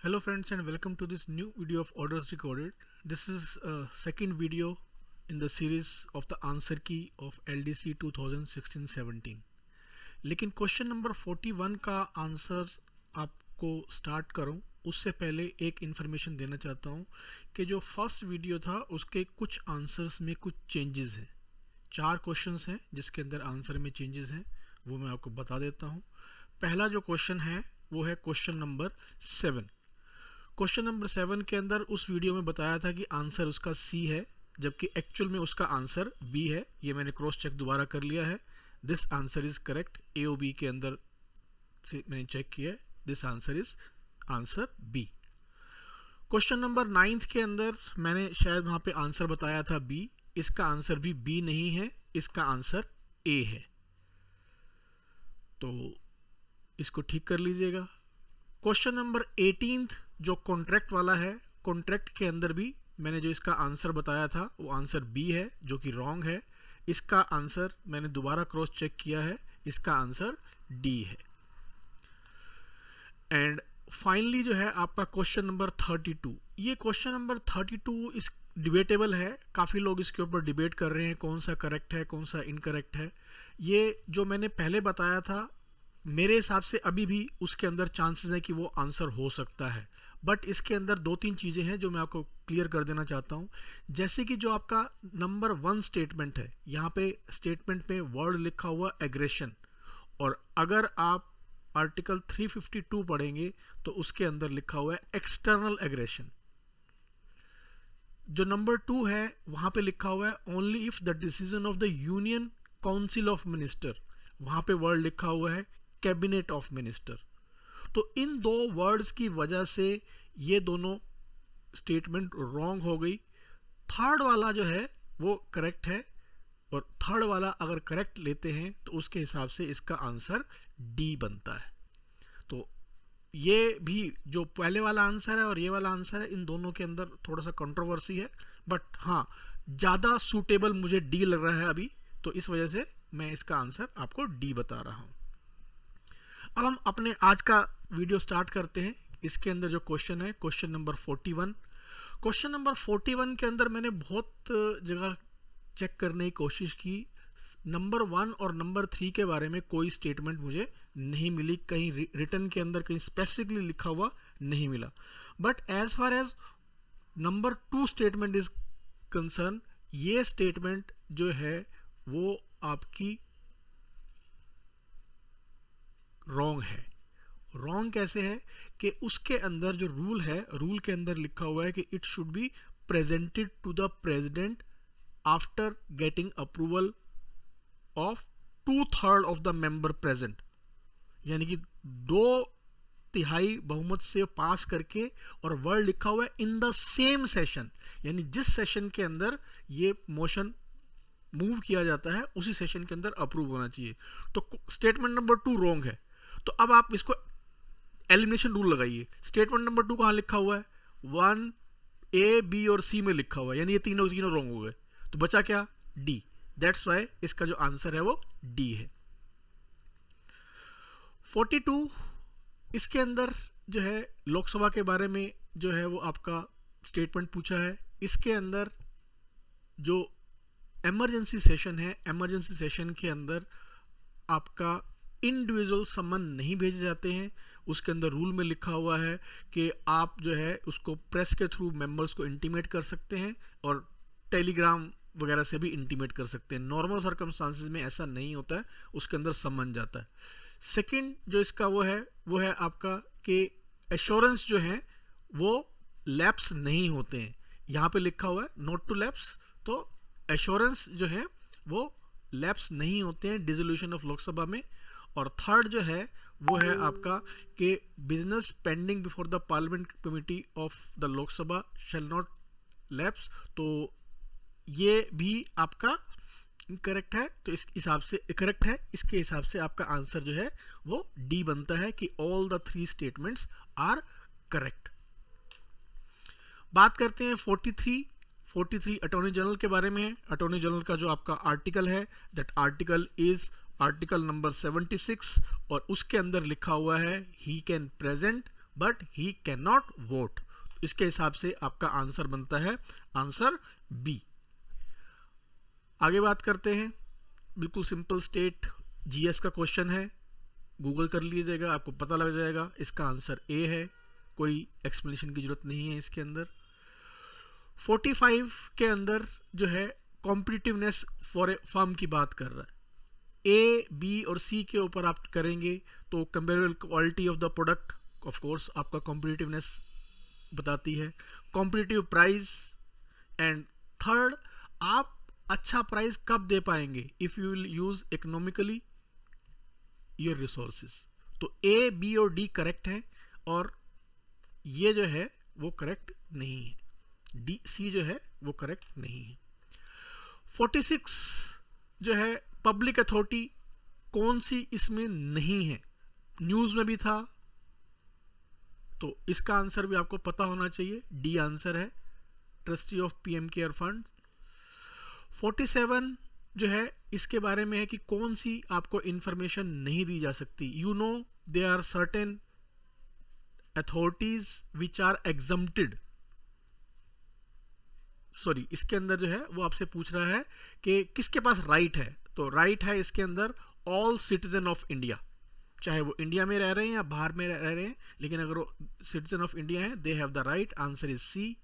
Hello friends and welcome to this new video of orders recorded. This is a second video in the series of the answer key of LDC 2016-17. लेकिन question number 41 का answer आपको start करूं उससे पहले एक information देना चाहता हूं कि जो फर्स्ट वीडियो था उसके कुछ आंसर्स में कुछ चेंजेस हैं। 4 क्वेश्चंस हैं जिसके अंदर आंसर में चेंजेस हैं, वो मैं आपको बता देता हूं। पहला जो क्वेश्चन है वो है क्वेश्चन नंबर 7। क्वेश्चन नंबर 7 के अंदर उस वीडियो में बताया था कि आंसर उसका सी है, जबकि एक्चुअल में उसका आंसर बी है। ये मैंने क्रॉस चेक दोबारा कर लिया है। This answer is correct. A or B के अंदर से मैंने चेक किया है, this answer is answer B. Question number 9 के अंदर मैंने शायद वहां पे आंसर बताया था बी, इसका आंसर भी बी नहीं है, इसका आंसर ए है, तो इसको ठीक कर लीजिएगा। क्वेश्चन नंबर 18 जो कॉन्ट्रैक्ट वाला है, कॉन्ट्रैक्ट के अंदर भी मैंने जो इसका आंसर बताया था वो आंसर बी है, जो कि रॉन्ग है। इसका आंसर मैंने दोबारा क्रॉस चेक किया है, इसका आंसर डी है। एंड फाइनली जो है आपका क्वेश्चन नंबर 32। ये क्वेश्चन नंबर 32 इस डिबेटेबल है, काफ़ी लोग इसके ऊपर डिबेट कर रहे हैं कौन सा करेक्ट है कौन सा इनकरेक्ट है। ये जो मैंने पहले बताया था मेरे हिसाब से अभी भी उसके अंदर चांसेस है कि वो आंसर हो सकता है, बट इसके अंदर 2-3 चीज़ें हैं जो मैं आपको क्लियर कर देना चाहता हूँ। जैसे कि जो आपका नंबर 1 स्टेटमेंट है, यहाँ पे स्टेटमेंट में वर्ड लिखा हुआ एग्रेशन, और अगर आप आर्टिकल 352 पढ़ेंगे तो उसके अंदर लिखा हुआ है एक्सटर्नल एग्रेशन। जो नंबर 2 है वहाँ पे लिखा हुआ है only if the decision of the union council of minister, वहाँ पे वर्ड लिखा हुआ है कैबिनेट ऑफ मिनिस्टर। तो इन 2 वर्ड्स की वजह से ये दोनों स्टेटमेंट रॉन्ग हो गई। थर्ड वाला जो है वो करेक्ट है, और थर्ड वाला अगर करेक्ट लेते हैं तो उसके हिसाब से इसका आंसर डी बनता है। तो ये भी जो पहले वाला आंसर है और ये वाला आंसर है, इन दोनों के अंदर थोड़ा सा कंट्रोवर्सी है, बट हाँ ज़्यादा सूटेबल मुझे डी लग रहा है अभी, तो इस वजह से मैं इसका आंसर आपको डी बता रहा हूँ। अब हम अपने आज का वीडियो स्टार्ट करते हैं। इसके अंदर जो क्वेश्चन है क्वेश्चन नंबर 41। क्वेश्चन नंबर 41 के अंदर मैंने बहुत जगह चेक करने की कोशिश की, नंबर 1 और नंबर 3 के बारे में कोई स्टेटमेंट मुझे नहीं मिली, कहीं रिटन के अंदर कहीं स्पेसिफिकली लिखा हुआ नहीं मिला। But as far as number 2 statement is concern, ये स्टेटमेंट जो है वो आपकी रॉन्ग है। रॉन्ग कैसे है कि उसके अंदर जो रूल है, रूल के अंदर लिखा हुआ है कि it should be presented to the president after getting approval of 2/3 of the member present, यानी कि 2/3 बहुमत से पास करके, और वर्ड लिखा हुआ है इन द सेम सेशन, यानी जिस सेशन के अंदर ये मोशन मूव किया जाता है उसी सेशन के अंदर अप्रूव होना चाहिए। तो स्टेटमेंट नंबर 2 रॉन्ग है। तो अब आप इसको एलिमिनेशन रूल लगाइए। स्टेटमेंट नंबर 2 कहाँ लिखा हुआ है? 1 ए बी और सी में लिखा हुआ है, यानी ये तीनों रॉन्ग हो गए, तो बचा क्या? डी। दैट्स वाई इसका जो आंसर है वो डी है। 42 इसके अंदर जो है लोकसभा के बारे में जो है वो आपका स्टेटमेंट पूछा है। इसके अंदर जो इमरजेंसी सेशन है, इमरजेंसी सेशन के अंदर आपका इंडिविजुअल समन नहीं भेजे जाते हैं। उसके अंदर रूल में लिखा हुआ है कि आप जो है उसको प्रेस के थ्रू मेंबर्स को इंटीमेट कर सकते हैं और टेलीग्राम वगैरह से भी इंटीमेट कर सकते हैं। नॉर्मल सर्कमस्टांसेस में ऐसा नहीं होता है, उसके अंदर समन जाता है। सेकंड जो इसका वो है आपका कि एश्योरेंस जो है वो लैप्स नहीं होते हैं। यहाँ पे लिखा हुआ है नॉट टू लैप्स, तो एश्योरेंस जो है वो लैप्स नहीं होते हैं डिसोल्यूशन ऑफ लोकसभा में। और थर्ड जो है वो है आपका कि business pending before the parliament committee of the Lok Sabha shall not lapse, तो ये भी आपका करेक्ट है। तो इस हिसाब से करेक्ट है, इसके हिसाब से आपका आंसर जो है वो डी बनता है कि all the 3 statements are correct. बात करते हैं 43 अटॉर्नी जनरल के बारे में है। अटॉर्नी जनरल का जो आपका आर्टिकल है, that article is article number 76, और उसके अंदर लिखा हुआ है he can present but he can not vote. इसके हिसाब से आपका आंसर बनता है आंसर बी। आगे बात करते हैं, बिल्कुल सिंपल स्टेट जीएस का क्वेश्चन है, गूगल कर लीजिएगा, आपको पता लग जाएगा। इसका आंसर ए है, कोई एक्सप्लेनेशन की जरूरत नहीं है इसके अंदर। 45 के अंदर जो है कॉम्पिटिटिवनेस फॉर ए फर्म की बात कर रहा है। ए, बी और सी के ऊपर आप करेंगे तो comparable quality of the product, of course आपका कॉम्पिटिटिवनेस बताती है, कॉम्पिटिटिव प्राइस, एंड थर्ड आप अच्छा प्राइस कब दे पाएंगे, if you will use economically your resources. तो ए, बी और डी करेक्ट है और ये जो है वो करेक्ट नहीं है, डी, सी जो है वो करेक्ट नहीं है। 46 जो है पब्लिक अथॉरिटी, कौन सी इसमें नहीं है, न्यूज में भी था, तो इसका आंसर भी आपको पता होना चाहिए, डी आंसर है, trustee of PM care fund. 47 जो है इसके बारे में है कि कौन सी आपको इंफॉर्मेशन नहीं दी जा सकती। You know they are certain authorities which are exempted, sorry इसके अंदर जो है वो आपसे पूछ रहा है कि किसके पास राइट है, तो राइट है इसके अंदर ऑल सिटीजन ऑफ इंडिया, चाहे वो इंडिया में रह रहे हैं या बाहर में रह रहे हैं, लेकिन अगर वो सिटीजन ऑफ इंडिया है they have the right. Answer is C.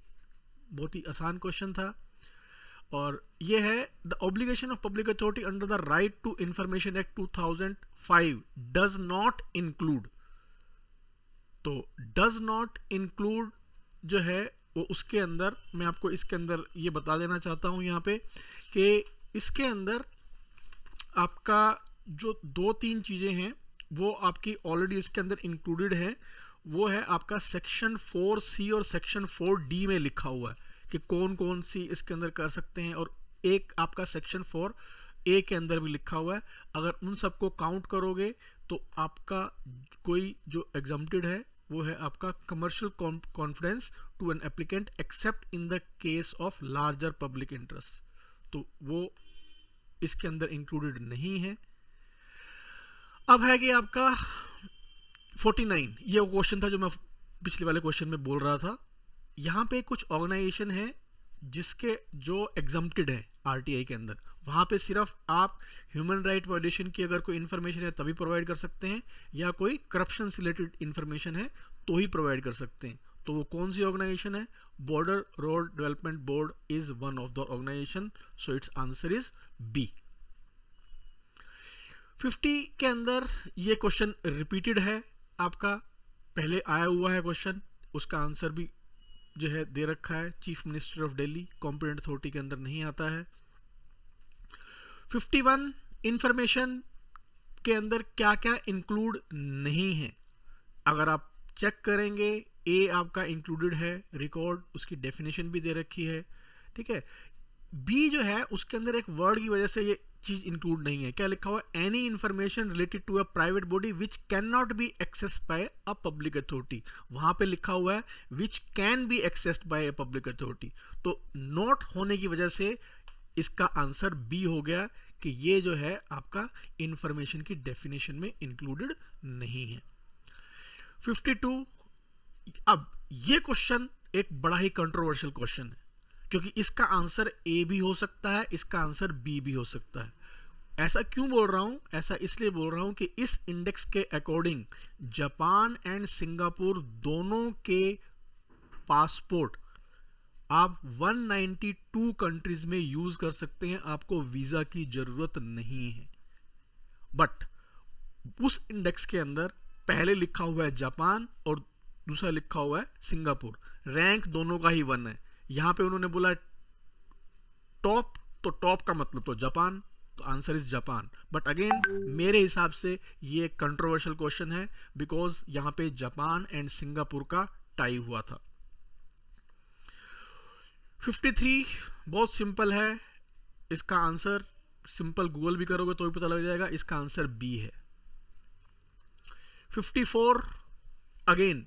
बहुत ही आसान क्वेश्चन था। और ये है the obligation of public authority under the right to information act 2005 does not include, तो डज नॉट इंक्लूड जो है वो उसके अंदर मैं आपको इसके अंदर ये बता देना चाहता हूं यहाँ पे कि इसके अंदर आपका जो 2-3 चीजें हैं वो आपकी ऑलरेडी इसके अंदर इंक्लूडेड है। वो है आपका सेक्शन 4C और सेक्शन 4D में लिखा हुआ है कि कौन कौन सी इसके अंदर कर सकते हैं, और एक आपका सेक्शन 4A के अंदर भी लिखा हुआ है। अगर उन सबको काउंट करोगे तो आपका कोई जो एग्जम्प्टेड है वो है आपका commercial conference to an applicant except in the case of larger public interest, तो वो इसके अंदर इंक्लूडेड नहीं है। अब है कि आपका 49, ये क्वेश्चन था जो मैं पिछले वाले क्वेश्चन में बोल रहा था। यहाँ पे कुछ ऑर्गेनाइजेशन है जिसके जो एग्जम्प्टेड है आरटीआई के अंदर, वहां पे सिर्फ आप ह्यूमन राइट वायलेशन की अगर कोई इंफॉर्मेशन है तभी प्रोवाइड कर सकते हैं, या कोई करप्शन से रिलेटेड इंफॉर्मेशन है तो ही प्रोवाइड कर सकते हैं। तो वो कौन सी ऑर्गेनाइजेशन है? Border road development board is one of the organisation, so it's answer is B. 50 के अंदर ये क्वेश्चन रिपीटेड है, आपका पहले आया हुआ है क्वेश्चन, उसका आंसर भी जो है दे रखा है, chief minister of Delhi, competent authority के अंदर नहीं आता है। 51 इंफॉर्मेशन के अंदर क्या क्या इंक्लूड नहीं है, अगर आप चेक करेंगे ए आपका इंक्लूडेड है, रिकॉर्ड उसकी डेफिनेशन भी दे रखी है, ठीक है। बी जो है उसके अंदर एक वर्ड की वजह से ये चीज इंक्लूड नहीं है, क्या लिखा हुआ है? Any information related to a private body which can not be accessed by a public authority, वहां पे लिखा हुआ है which can be accessed by a public authority, तो नॉट होने की वजह से इसका आंसर बी हो गया कि ये जो है आपका इंफॉर्मेशन की डेफिनेशन में इंक्लूडेड नहीं है। 52, अब ये क्वेश्चन एक बड़ा ही कंट्रोवर्शियल क्वेश्चन है, क्योंकि इसका आंसर ए भी हो सकता है, इसका आंसर बी भी हो सकता है। ऐसा क्यों बोल रहा हूं? ऐसा इसलिए बोल रहा हूं कि इस इंडेक्स के अकॉर्डिंग जापान एंड सिंगापुर दोनों के पासपोर्ट आप 192 कंट्रीज में यूज कर सकते हैं, आपको वीजा की जरूरत नहीं है। बट उस इंडेक्स के अंदर पहले लिखा हुआ है जापान और दूसरा लिखा हुआ है सिंगापुर, रैंक दोनों का ही 1 है। यहां पे उन्होंने बोला टॉप, तो टॉप का मतलब तो जापान, तो answer is Japan. But again मेरे हिसाब से ये कंट्रोवर्शियल क्वेश्चन है, बिकॉज यहां पे जापान एंड सिंगापुर का टाई हुआ था। 53 बहुत सिंपल है, इसका आंसर सिंपल गूगल भी करोगे तो भी पता लग जाएगा, इसका आंसर बी है। 54 अगेन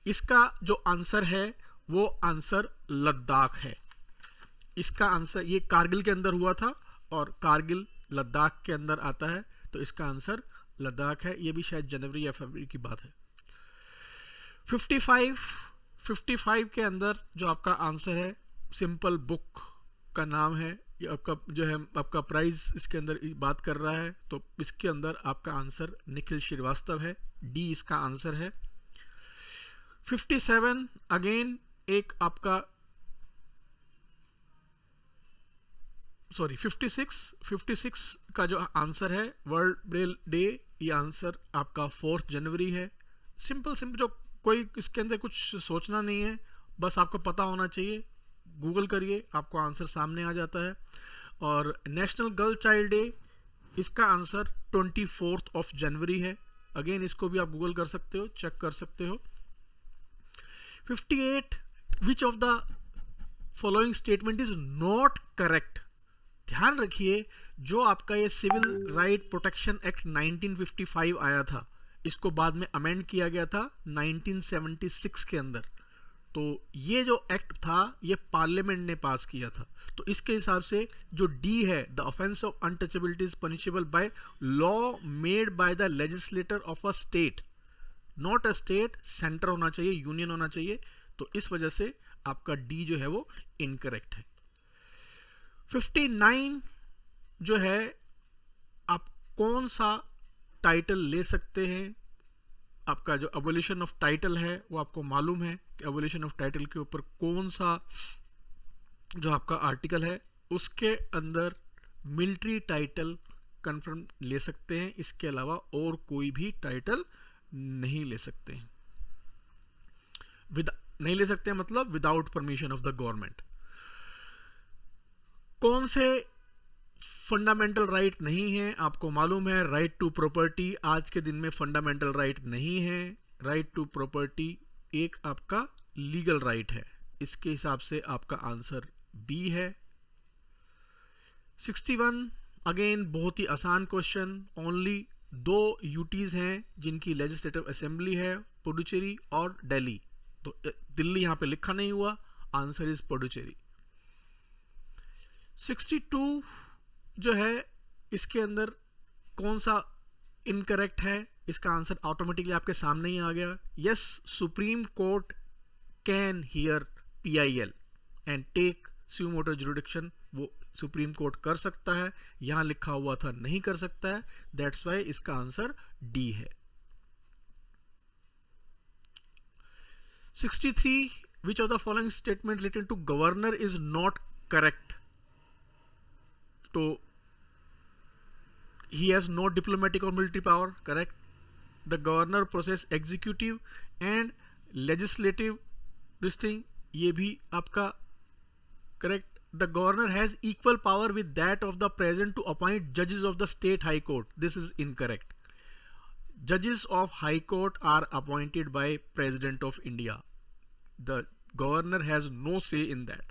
इसका जो आंसर है वो आंसर लद्दाख है। इसका आंसर ये कारगिल के अंदर हुआ था और कारगिल लद्दाख के अंदर आता है, तो इसका आंसर लद्दाख है। ये भी शायद जनवरी या फरवरी की बात है। 55 के अंदर जो आपका आंसर है, सिंपल बुक का नाम है, ये आपका जो है आपका प्राइस इसके अंदर बात कर रहा है, तो इसके अंदर आपका आंसर निखिल श्रीवास्तव है, डी इसका आंसर है। 57 अगेन एक आपका 56 का जो आंसर है वर्ल्ड ब्रेल डे, ये आंसर आपका 4 जनवरी है। सिंपल जो कोई इसके अंदर कुछ सोचना नहीं है, बस आपको पता होना चाहिए, गूगल करिए आपको आंसर सामने आ जाता है। और नेशनल गर्ल चाइल्ड डे, इसका आंसर 24 जनवरी है, अगेन इसको भी आप गूगल कर सकते हो, चेक कर सकते हो। 58 विच of the following statement is not correct. ध्यान रखिए, जो आपका ये सिविल राइट प्रोटेक्शन एक्ट 1955 आया था, इसको बाद में अमेंड किया गया था 1976 के अंदर। तो ये जो एक्ट था ये पार्लियामेंट ने पास किया था, तो इसके हिसाब से जो डी है, the offence of untouchability is punishable by law made by the legislator of a state, not a state, centre होना चाहिए, यूनियन होना चाहिए, तो इस वजह से आपका डी जो है वो इनकरेक्ट है। 59 जो है, आप कौन सा टाइटल ले सकते हैं, आपका जो एबोलिशन ऑफ टाइटल है वो आपको मालूम है कि एबोलिशन ऑफ टाइटल के ऊपर कौन सा जो आपका आर्टिकल है, उसके अंदर मिलिट्री टाइटल कंफर्म ले सकते हैं, इसके अलावा और कोई भी टाइटल नहीं ले सकते हैं। नहीं ले सकते मतलब without permission of the government. कौन से फंडामेंटल राइट नहीं है, आपको मालूम है राइट टू प्रॉपर्टी आज के दिन में फंडामेंटल राइट नहीं है। राइट टू प्रॉपर्टी एक आपका लीगल राइट है, इसके हिसाब से आपका आंसर बी है। 61 अगेन बहुत ही आसान क्वेश्चन, ओनली 2 यूटीज हैं जिनकी लेजिस्लेटिव असेंबली है, पुडुचेरी और दिल्ली, तो दिल्ली यहां पे लिखा नहीं हुआ, आंसर इज पुडुचेरी। 62 जो है, इसके अंदर कौन सा इनकरेक्ट है, इसका आंसर ऑटोमेटिकली आपके सामने ही आ गया। Yes, supreme court can hear PIL and take suo motu jurisdiction, वो सुप्रीम कोर्ट कर सकता है, यहां लिखा हुआ था नहीं कर सकता है, दैट्स वाई इसका आंसर डी है। 63 which of the following statement related to governor is not correct. तो he has no diplomatic or military power, correct. The governor process executive and legislative this thing, ये भी आपका correct. The governor has equal power with that of the president to appoint judges of the state high court, this is incorrect. Judges of high court are appointed by President of India, the governor has no say in that.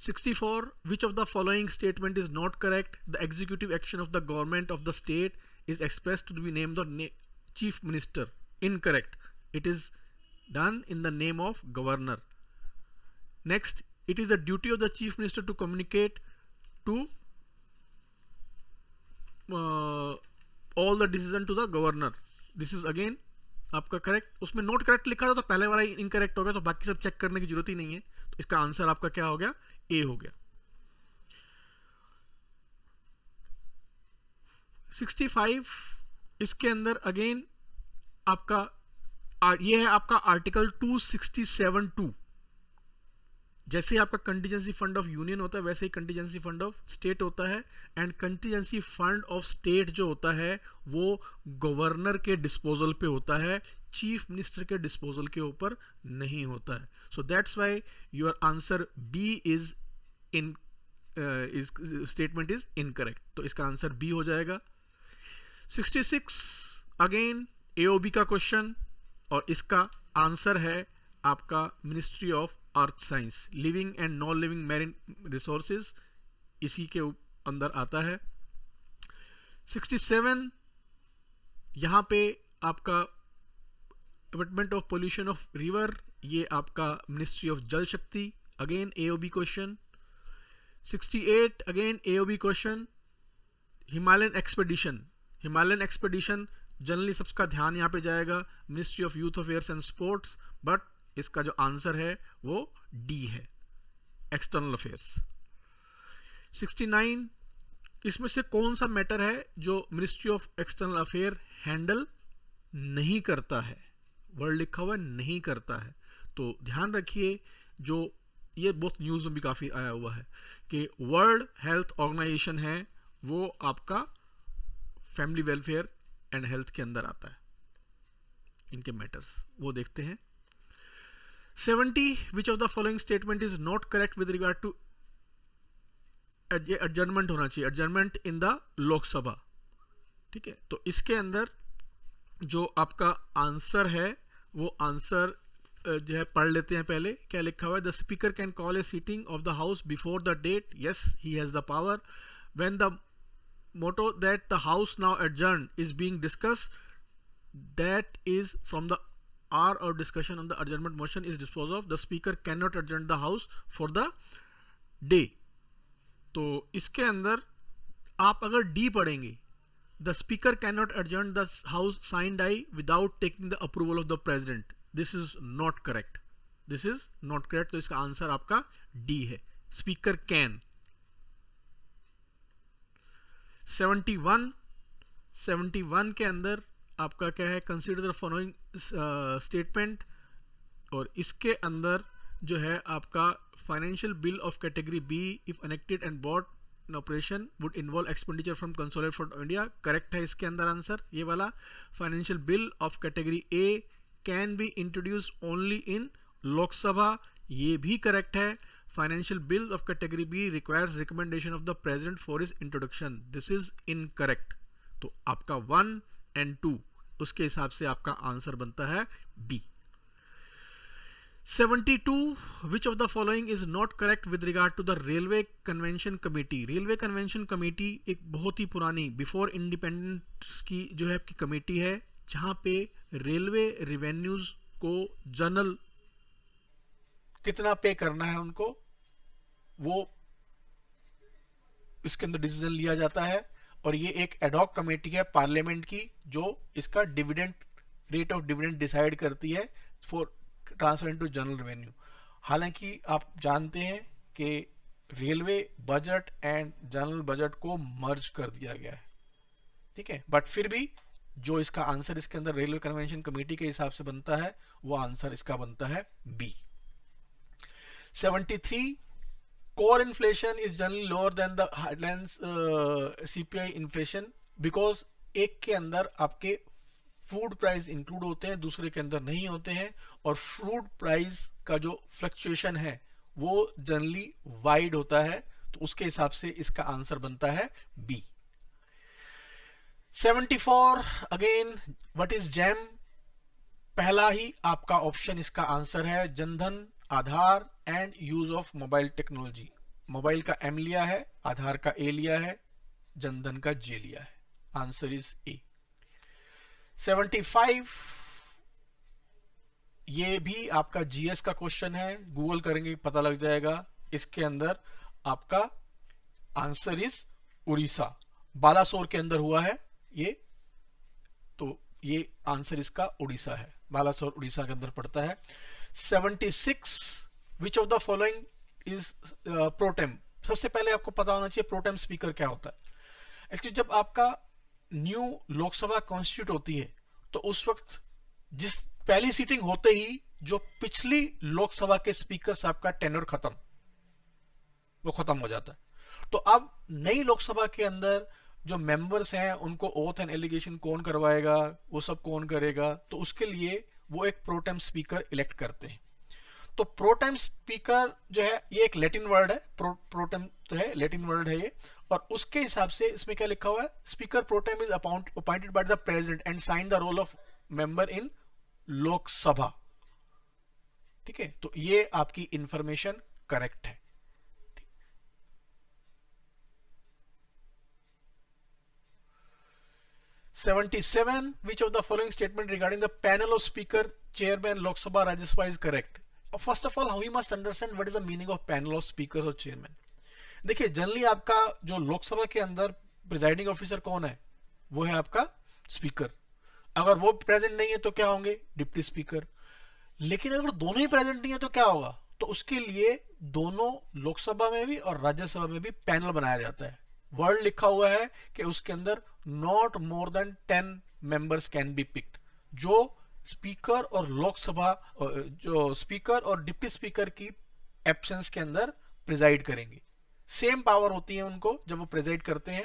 64 which of the following statement is not correct, the executive action of the government of the state is expressed to be named the chief minister, incorrect, it is done in the name of governor. Next, it is the duty of the chief minister to communicate to all the decision to the governor, this is again आपका correct. उसमें note correct लिखा था तो पहले वाला incorrect हो गया, तो बाकी सब चेक करने की जरूरत ही नहीं है, तो इसका आंसर आपका क्या हो गया, ए हो गया। 65 इसके अंदर अगेन आपका ये है आपका आर्टिकल 267(2), जैसे आपका कंटीजेंसी फंड ऑफ यूनियन होता है वैसे ही कंटीजेंसी फंड ऑफ स्टेट होता है, and contingency fund of state जो होता है वो गवर्नर के डिस्पोजल पे होता है, चीफ मिनिस्टर के डिस्पोजल के ऊपर नहीं होता है। So that's why your answer B is in statement is incorrect, तो इसका आंसर बी हो जाएगा। 66 अगेन AOB का क्वेश्चन, और इसका आंसर है आपका ministry of earth science, living and non living marine resources, इसी के अंदर आता है। 67 यहां पे आपका abatement of pollution of river, ये आपका ministry of Jal Shakti, again AOB question. 68 again AOB question, Himalayan expedition generally सबका ध्यान यहाँ पे जाएगा ministry of youth affairs and sports, but इसका जो आंसर है वो डी है, एक्सटर्नल अफेयर्स। 69, इसमें से कौन सा मैटर है जो ministry of external affair handle नहीं करता है? वर्ड लिखा हुआ है नहीं करता है, तो ध्यान रखिए, जो ये बहुत न्यूज़ में भी काफ़ी आया हुआ है कि वर्ल्ड हेल्थ ऑर्गेनाइजेशन है वो आपका फैमिली वेलफेयर एंड हेल्थ के अंदर आता है, इनके मैटर्स वो देखते हैं। 70, which of the following statement is not correct with regard to, adjournment होना चाहिए, एडजर्नमेंट इन द लोकसभा, ठीक है। तो इसके अंदर जो आपका आंसर है वो आंसर जो है पढ़ लेते हैं पहले। क्या लिखा हुआ है? The speaker can call a sitting of the house before the date, yes he has the power. When the motto that the house now adjourned is being discussed, that is from the hour or discussion on the adjournment motion is disposed of, the speaker cannot adjourn the house for the day। तो इसके अंदर आप अगर D पढ़ेंगे, the speaker cannot adjourn the house signed I without taking the approval of the president, this is not correct, this is not correct। तो इसका answer आपका D है, स्पीकर कैन। 71 के अंदर आपका क्या है? कंसीडर द फॉलोइंग स्टेटमेंट, और इसके अंदर जो है आपका financial bill of category B if enacted and brought in operation would involve expenditure from consolidated fund of India, correct है इसके अंदर आंसर ये वाला। Financial bill of category A can be introduced only in Lok Sabha, ये भी correct है। Financial bill of category B requires recommendation of the president for his introduction, this is incorrect। तो आपका 1 and 2 उसके हिसाब से आपका आंसर बनता है B। 72, which of the following is not correct with regard to the Railway Convention Committee? Railway Convention Committee एक बहुत ही पुरानी बिफोर इंडिपेंडेंस की जो है आपकी कमेटी है, जहां पे रेलवे रिवेन्यूज को जनरल कितना पे करना है उनको, वो इसके अंदर डिसीजन लिया जाता है। और ये एक एडॉक कमेटी है पार्लियामेंट की जो इसका dividend, rate of dividend decide करती है for transfer into general revenue. हालांकि आप जानते हैं कि railway budget and general budget को मर्ज कर दिया गया है, ठीक है, बट फिर भी जो इसका आंसर इसके अंदर रेलवे कन्वेंशन कमेटी के हिसाब से बनता है वो आंसर इसका बनता है B. 73, core inflation is generally lower than the headlines CPI inflation because एक के अंदर आपके फूड प्राइस इंक्लूड होते हैं, दूसरे के अंदर नहीं होते हैं, और फूड प्राइस का जो फ्लक्चुएशन है वो जनरली वाइड होता है, तो उसके हिसाब से इसका आंसर बनता है B. 74, again what is JAM? पहला ही आपका ऑप्शन इसका आंसर है, Jan Dhan, Aadhaar and use of mobile technology. Mobile का एम लिया है, आधार का ए लिया है, जनधन का जे लिया है, आंसर इज ए। 75, ये भी आपका जीएस का क्वेश्चन है, गूगल करेंगे पता लग जाएगा। इसके अंदर आपका आंसर इज उड़ीसा, बालासोर के अंदर हुआ है ये, तो ये आंसर इसका उड़ीसा है, बालासोर उड़ीसा के अंदर पड़ता है। 76, which of the following is pro tem? सबसे पहले आपको पता होना चाहिए प्रोटेम स्पीकर क्या होता है। एक्चुअली जब आपका न्यू लोकसभा कॉन्स्टिट्यूट होती है तो उस वक्त जिस पहली सीटिंग होते ही जो पिछली लोकसभा के स्पीकर साहब का टेन्योर वो खत्म हो जाता है, तो अब नई लोकसभा के अंदर जो मेंबर्स हैं उनको ओथ एंड एलिगेशन कौन करवाएगा, वो सब कौन करेगा, तो उसके लिए वो एक प्रोटेम स्पीकर इलेक्ट करते हैं। तो प्रोटेम स्पीकर जो है ये एक लैटिन वर्ड है, प्रोटेम तो है लैटिन वर्ड है ये, और उसके हिसाब से इसमें क्या लिखा हुआ है? Speaker pro tem is appointed by the president and sign the roll of member in Lok Sabha, ठीक है, तो ये आपकी इंफॉर्मेशन करेक्ट है। 77, which of the following statement regarding the panel of speaker, chairman, Lok Sabha, Rajya Sabha is correct? First of all, we must understand what is the meaning of panel of speakers और chairman। देखिए generally आपका जो लोकसभा के अंदर presiding officer कौन है? वो है आपका स्पीकर। अगर वो प्रेजेंट नहीं है तो क्या होंगे, डिप्टी स्पीकर। लेकिन अगर दोनों ही प्रेजेंट नहीं है तो क्या होगा, तो उसके लिए दोनों लोकसभा में भी और राज्यसभा में भी पैनल बनाया जाता है। वर्ड लिखा हुआ है कि उसके अंदर not more than 10 members can be picked, जो स्पीकर और लोकसभा, जो स्पीकर और डिप्टी स्पीकर की एब्सेंस के अंदर प्रिजाइड करेंगे। सेम पावर होती है उनको जब वो प्रिजाइड करते हैं।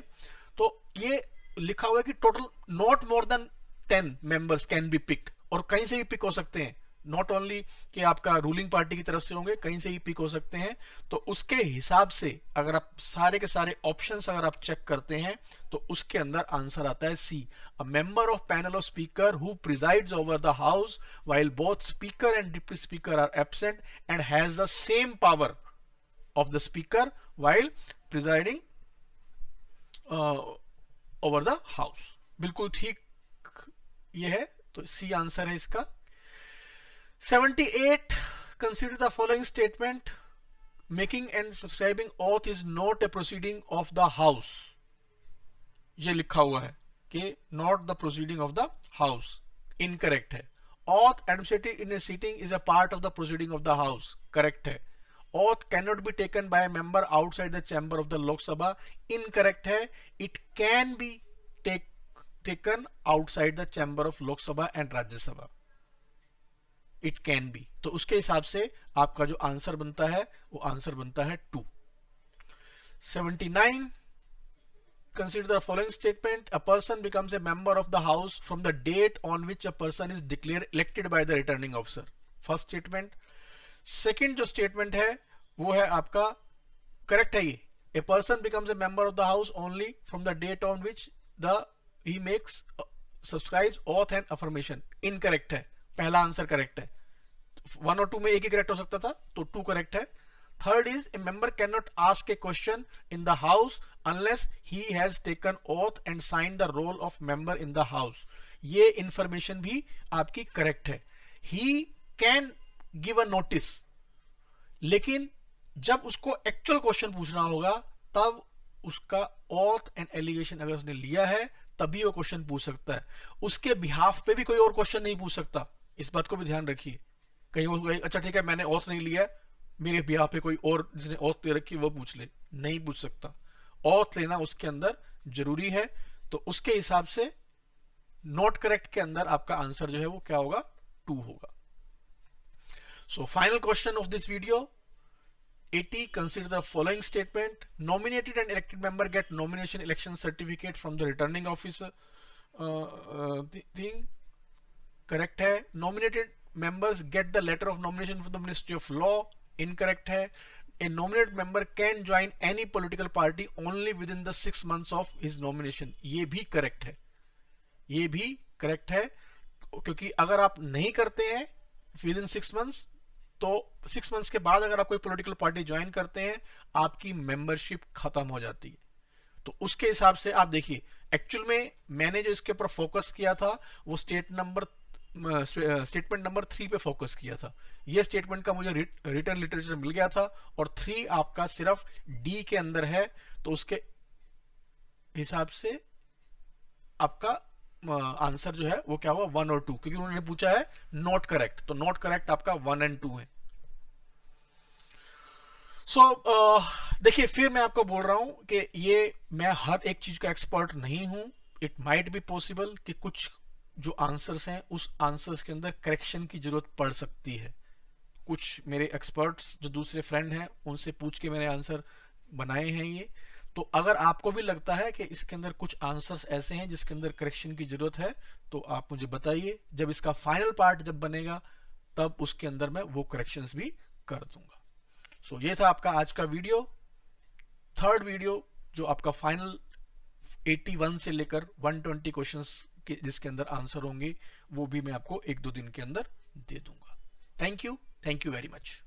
तो ये लिखा हुआ है कि total not more than 10 members can be picked, और कहीं से भी पिक हो सकते हैं, नॉट ओनली कि आपका रूलिंग पार्टी की तरफ से होंगे, कहीं से ही पिक हो सकते हैं। तो उसके हिसाब से अगर आप सारे के सारे ऑप्शंस अगर आप चेक करते हैं तो उसके अंदर आंसर आता है C, a member of panel of speaker who presides over the house while both speaker and deputy speaker are absent and has the same power of the speaker while presiding over the house. बिल्कुल ठीक ये है, तो C answer है इसका। 78, consider the following statement, making and subscribing oath is not a proceeding of the house। ये लिखा हुआ है कि not the proceeding of the house, incorrect है। oath administered in a sitting is a part of the proceeding of the house, correct है। oath cannot be taken by a member outside the chamber of the Lok Sabha, incorrect है। it can be taken outside the chamber of Lok Sabha and Rajya Sabha, it can be. तो उसके हिसाब से आपका जो answer बनता है वो आंसर बनता है 2। 79, consider the following statement, a person becomes a member of the house from the date on which a person is declared elected by the returning officer। First statement. Second जो statement है वो है आपका correct है, ये a person becomes a member of the house only from the date on which the he makes subscribes oath and affirmation, incorrect है। पहला answer correct है, 1 और 2 में एक ही करेक्ट हो सकता था, तो 2 करेक्ट है। Third is a member can not ask a question in the house unless he has taken oath and sign the roll of member in the house, ये इंफॉर्मेशन भी आपकी करेक्ट है। He can give a notice, लेकिन जब उसको actual question पूछना होगा तब उसका ओथ एंड एलिगेशन अगर उसने लिया है तभी वो क्वेश्चन पूछ सकता है, उसके बिहाफ पे भी कोई और क्वेश्चन नहीं पूछ सकता। इस बात को भी ध्यान रखिए, कहीं वो अच्छा ठीक है मैंने ऑथ नहीं लिया, मेरे बिहाफ पे कोई और जिसने ऑथ दे रखी वो पूछ ले, नहीं पूछ सकता। ऑथ लेना उसके अंदर जरूरी है, तो उसके हिसाब से नॉट करेक्ट के अंदर आपका आंसर जो है वो क्या होगा, 2 होगा। So final question of this video 80, consider the following statement, nominated and elected member get nomination election certificate from the returning officer, thing correct है। nominated members get the letter of nomination from the Ministry of Law, incorrect है। a nominated member can join any political party only within the 6 months of his nomination, ये भी correct है, ये भी correct है, क्योंकि अगर आप नहीं करते हैं within 6 months तो 6 मंथ्स के बाद अगर आप कोई पॉलिटिकल पार्टी ज्वाइन करते हैं आपकी मेंबरशिप खत्म हो जाती है। तो उसके हिसाब से आप देखिए, एक्चुअल में मैंने जो इसके ऊपर फोकस किया था वो स्टेटमेंट नंबर 3 पे फोकस किया था। ये स्टेटमेंट का मुझे रिटर्न लिटरेचर मिल गया था और 3 आपका सिर्फ डी के अंदर है, तो उसके हिसाब से आपका आंसर जो है वो क्या हुआ, 1 और 2, क्योंकि उन्होंने पूछा है नॉट करेक्ट, तो नॉट करेक्ट आपका 1 एंड 2 है। देखिए फिर मैं आपको बोल रहा हूं कि ये मैं हर एक चीज का एक्सपर्ट नहीं हूं, इट माइट बी पॉसिबल कि कुछ जो आंसर्स हैं उस आंसर्स के अंदर करेक्शन की जरूरत पड़ सकती है। कुछ मेरे एक्सपर्ट्स जो दूसरे फ्रेंड हैं उनसे पूछ के मैंने आंसर बनाए हैं ये, तो अगर आपको भी लगता है कि इसके अंदर कुछ आंसर्स ऐसे हैं जिसके अंदर करेक्शन की जरूरत है तो आप मुझे बताइए, जब इसका फाइनल पार्ट जब बनेगा तब उसके अंदर मैं वो करेक्शंस भी कर दूंगा। सो ये था आपका आज का वीडियो, थर्ड वीडियो जो आपका फाइनल 81 से लेकर 120 क्वेश्चंस के जिसके अंदर आंसर होंगे वो भी मैं आपको 1-2 दिन के अंदर दे दूंगा। Thank you very much.